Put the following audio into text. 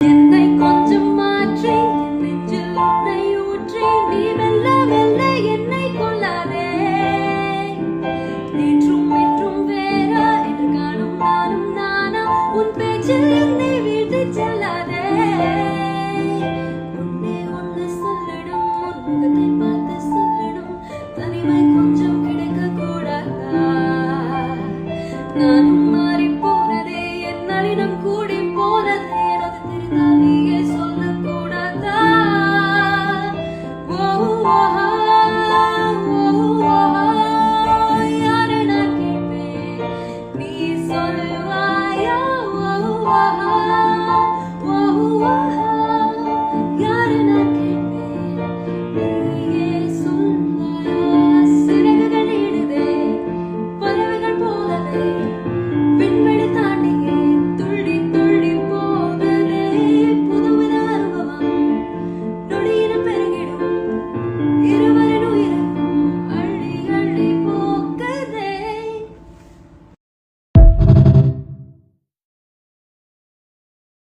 என்னை கொஞ்சம் மாற்றி என் நெஞ்சில் உன்னை ஊற்றி நீ மெல்ல மெல்ல என்னை கொள்ளாதே. நேற்றும் இன்றும் வேறா என்று காணும் நானும் நானா உன் பேச்சில் என்னை வீழ்த்தி செல்லாதே. உன்னே ஒன்று சொல்லணும், உன் முகத்தை பார்த்து சொல்லணும், தனிமை கொஞ்சம் கிடைக்க கூடாதா? நானும் மாறி போனதே, என் நளினம் கூடி போனதே, அது தெரிந்தால் நீயே சொல்லக்கூடாதா? யாரை நான் கேட்பேன், நீ சொல்லுவாயா?